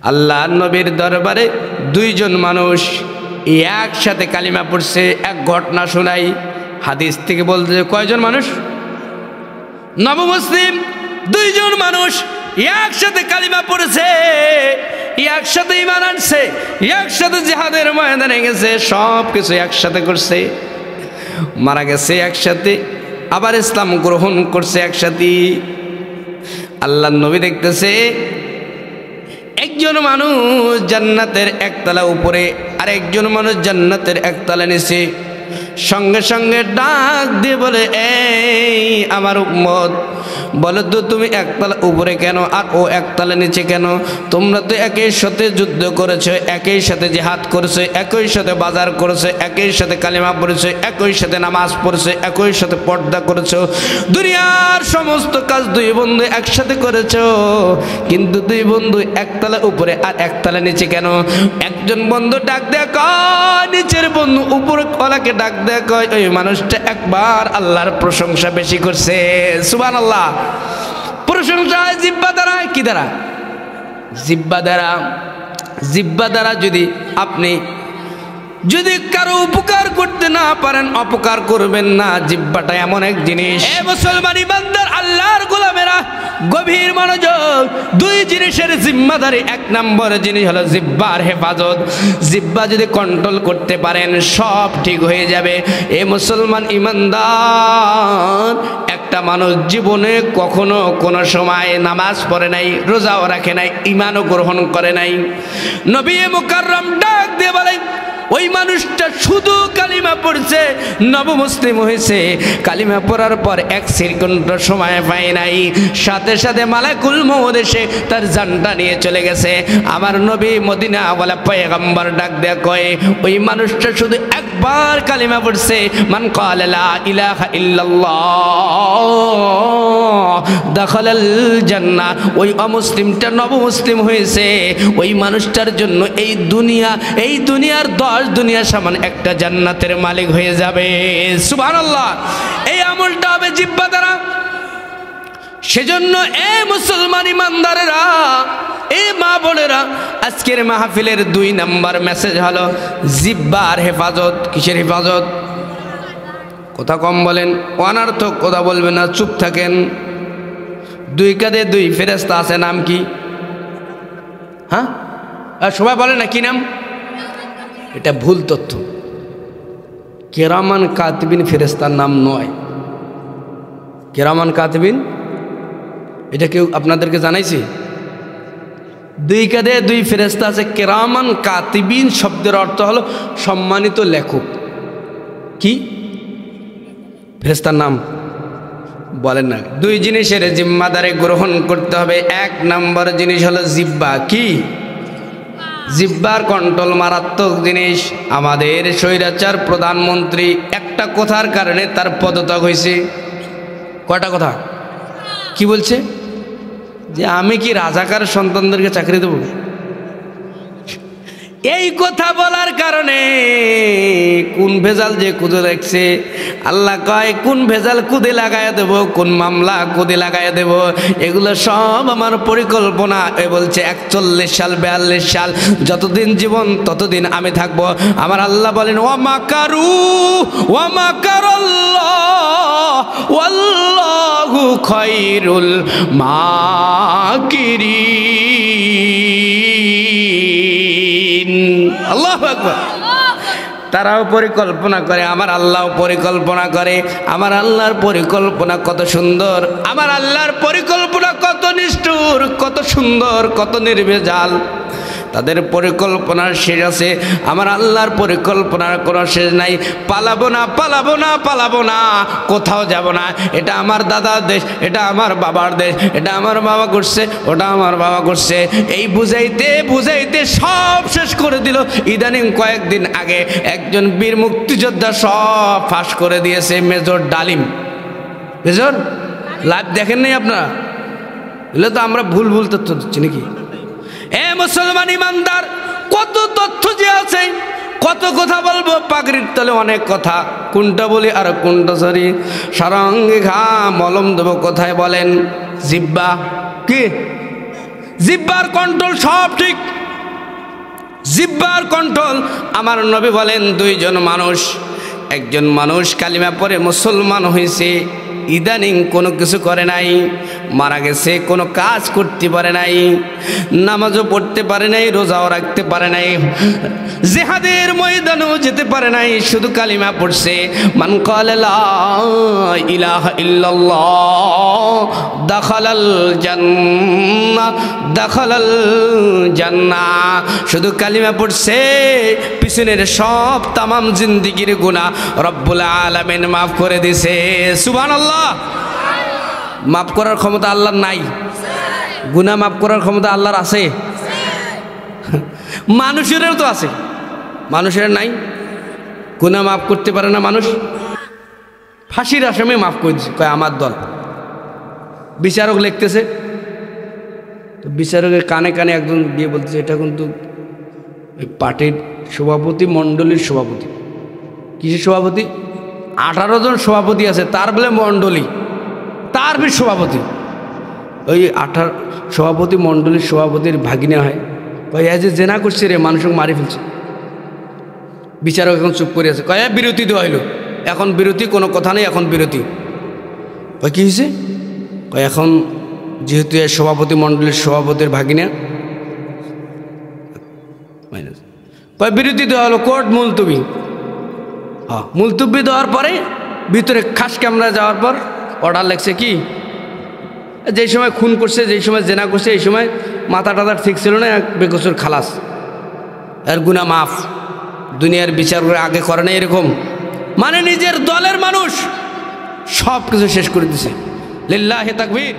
আল্লাহ নবীর দরবারে দুইজন মানুষ একসাথে কালিমা পড়ছে। এক ঘটনা শোনাই, হাদিস থেকে বলতে কয়জন মানুষ? নবী মুসলিম দুইজন মানুষ একসাথে কালিমা পড়েছে, একসাথে ঈমান আনছে, একসাথে জিহাদের ময়দানে গেছে, সব কিছু একসাথে করছে, মারা গেছে একসাথে, আবার ইসলাম গ্রহণ করছে একসাথে। আল্লাহ নবী দেখতেছে একজন মানুষ জান্নাতের একতলা উপরে আর একজন মানুষ জান্নাতের একতলা নিচে। সঙ্গে সঙ্গে ডাক দিয়ে বলে, এই আমার উম্মত, বলো তো তুমি একতলা উপরে কেন আর ও একতলা নিচে কেন? তোমরা তো একই সাথে যুদ্ধ করেছো, একই সাথে জিহাদ করেছো, একই সাথে বাজার করেছো, একই সাথে কালিমা পড়েছো, একই সাথে নামাজ পড়েছো, একই সাথে পর্দা করেছো, দুনিয়ার সমস্ত কাজ দুই বন্ধু একসাথে করেছো, কিন্তু দুই বন্ধু একতলা উপরে আর একতলা নিচে কেন? একজন বন্ধু ডাক দেয়া কয়, নিচের বন্ধু উপরে কলাকে ডাক দেয়া কয়, ওই মানুষটা একবার আল্লাহর প্রশংসা বেশি করছে। সুবহানাল্লাহ। প্রশংসা জিহ্বা দ্বারা, কি দ্বারা? জিহ্বা দ্বারা। জিহ্বা দ্বারা যদি কারো উপকার করতে না পারেন, অপকার করবেন না। জিহ্বাটা এমন এক জিনিস, এ মুসলমান ইমানদার আল্লাহর গোলামেরা গভীর মনোযোগ। দুই জিনিসের জিম্মাদারি। এক নম্বর জিনিস হলো জিহ্বার হেফাজত। জিহ্বা যদি কন্ট্রোল করতে পারেন সব ঠিক হয়ে যাবে। এ মুসলমান ইমানদার, একটা মানুষ জীবনে কখনো কোনো সময় নামাজ পড়ে নাই, রোজাও রাখে নাই, ঈমানও গ্রহণ করে নাই। নবী মুকাররম ডাক দিয়ে বলেন, ওই মানুষটা শুধু কালিমা পড়ছে, নব মুসলিম হয়েছে, কালিমা পড়ার পর এক সেকেন্ড সময় পায় নাই, সাথে সাথে মালাকুল মউত এসে তার জানটা নিয়ে চলে গেছে। আমার নবী মদিনা ওয়ালা পয়গম্বর ডাক দেয়া কয়, ওই মানুষটা শুধু একবার কালিমা পড়ছে, মান ক্বালা লা ইলাহা ইল্লাল্লাহ দাখালাল জান্নাহ। ওই অমুসলিমটা নব মুসলিম হয়েছে, ওই মানুষটার জন্য এই দুনিয়ার 10 দুনিয়া সমান একটা জান্নাতের মালিক হয়ে যাবে। সুবহানাল্লাহ। এই আমলটা হবে জিহ্বা দ্বারা। সেজন্য এ মুসলমান ইমানদারেরা, এ মা বোনেরা, আজকের মাহফিলের 2 নাম্বার মেসেজ হলো জিহ্বার হেফাজত। কিসের হেফাজত? কথা কম বলেন, অনার্থক কথা বলবেন না, চুপ থাকেন। 2 কাঁধে 2 ফেরেশতা আছে, নাম কি? হ্যাঁ, সবাই বলেন না, কি নাম? এটা ভুল তথ্য। কিরামান কাতিবিন ফেরেশতার নাম নয়। কিরামান কাতিবিন এটা কেউ আপনাদেরকে জানাইছে? 2 কাঁধে 2 ফেরেশতা আছে। কিরামান কাতিবিন শব্দের অর্থ হলো সম্মানিত লেখক। কি ফেরেশতার নাম বলেন না? 2 জিনিসের জিম্মাদারি গ্রহণ করতে হবে। 1 নম্বর জিনিস হলো জিহ্বা। কি? জিহ্বার কন্ট্রোল মারাত্মক জিনিস। আমাদের স্বৈরাচার প্রধানমন্ত্রী একটা কথার কারণে তার পদত্যাগ হয়েছে। কয়টা কথা? কি বলছে? যে আমি কি রাজাকার সন্তানদেরকে চাকরি দেব? এই কথা বলার কারণে কোন ভেজাল যে কুদে লাগছে। আল্লাহ কয়, কোন ভেজাল কুদে লাগাইয়া দেব, কোন মামলা কুদে লাগাইয়া দেব, এগুলো সব আমার পরিকল্পনা। এ বলছে 41 সাল 42 সাল যতদিন জীবন ততদিন আমি থাকব। আমার আল্লাহ বলেন, ওয়া মাকারু ওয়া মাকারাল্লাহ ওয়াল্লাহু খায়রুল মাকিরিন। আল্লাহু আকবার। তারাও পরিকল্পনা করে, আমার আল্লাহও পরিকল্পনা করে। আমার আল্লাহর পরিকল্পনা কত সুন্দর, আমার আল্লাহর পরিকল্পনা কত নিষ্ঠুর, কত সুন্দর, কত নির্ভেজাল। তাদের পরিকল্পনার শেষ আছে, আমার আল্লাহর পরিকল্পনার কোনো শেষ নাই। পালাবো না, পালাবো না, পালাবো না, কোথাও যাব না। এটা আমার দাদার দেশ, এটা আমার বাবার দেশ, এটা আমার বাবা করছে, ওটা আমার বাবা করছে। এই বুঝাইতে বুঝাইতে সব শেষ করে দিল। ইদানিং কয়েকদিন আগে একজন বীর মুক্তিযোদ্ধা সব ফাঁস করে দিয়েছে, মেজর ডালিম। মেজর লাইভ দেখেন নাই আপনারা? এগুলো তো আমরা ভুল ভুল তথ্য দিচ্ছি নাকি? এ মুসলমান ইমানদার, কত তথ্য যে আছে, কত কথা বলবো। পাগড়ির তলে অনেক কথা, কোনটা বলি আর কোনটা সরি। সারাঙ্গে ঘা মলম দেবো কোথায় বলেন? জিহ্বা। কি জিহ্বার কন্ট্রোল সব ঠিক, জিহ্বার কন্ট্রোল। আমার নবী বলেন দুইজন মানুষ, একজন মানুষ কালিমা পড়ে মুসলমান হয়েছে, ইদানিং কোনো কিছু করে নাই, মারা গেছে, কোনো কাজ করতে পারে নাই, নামাজও পড়তে পারে নাই, রোজাও রাখতে পারে নাই, জিহাদের ময়দানেও যেতে পারে নাই, শুধু কালিমা পড়ছে। মান ক্বালা লা ইলাহা ইল্লাল্লাহ দাখালাল জান্নাহ, দাখালাল জান্নাহ। শুধু কালিমা পড়ছে, পিছনের সব তামাম জিন্দেগির গুনাহ রব্বুল আলামিন মাফ করে দিছে। সুবহানাল্লাহ। মাফ করার ক্ষমতা আল্লাহর নাই? গুনাহ মাফ করার ক্ষমতা আল্লাহর আছে? মানুষেরও তো আছে, মানুষের নাই? গুনাহ মাফ করতে পারে না মানুষ? ফাঁসির আসামে মাফ করে দিচ্ছে, কয় আমার দল। বিচারক লিখতেছে, তো বিচারকের কানে কানে একজন দিয়ে বলতেছে, এটা কিন্তু পার্টির সভাপতি, মণ্ডলীর সভাপতি। কিসের সভাপতি? 18 জন সভাপতি আছে, তার বলে মণ্ডলী, তার বি সভাপতি। ওই 18 সভাপতি মণ্ডলীর সভাপতির ভাগিনা হয়। কয় যে জেনা করছে রে, মানুষকে মারি ফেলছে। বিচারক এখন চুপ করে আছে, কয় বিরতি দেওয়া হইল, এখন বিরতি, কোনো কথা নেই, এখন বিরতি। কয় কী হয়েছে? কয় এখন যেহেতু এর সভাপতি মণ্ডলীর সভাপতির ভাগিনা, কয় বিরতি দেওয়া হলো, কোর্ট মুলতবি। হ্যাঁ, মুলতবি দেওয়ার পরে ভিতরে খাস ক্যামেরা যাওয়ার পর অর্ডার লেগছে কি, যেই সময় খুন করছে, যেই সময় জেনা করছে, এই সময় মাথা টাথা ঠিক ছিল না, এক বেকসুর খালাস, এর গুনাহ মাফ। দুনিয়ার বিচার করে আগে করে না এরকম। মানে নিজের দলের মানুষ সব কিছু শেষ করে দিছে। লিল্লাহি তাকবীর।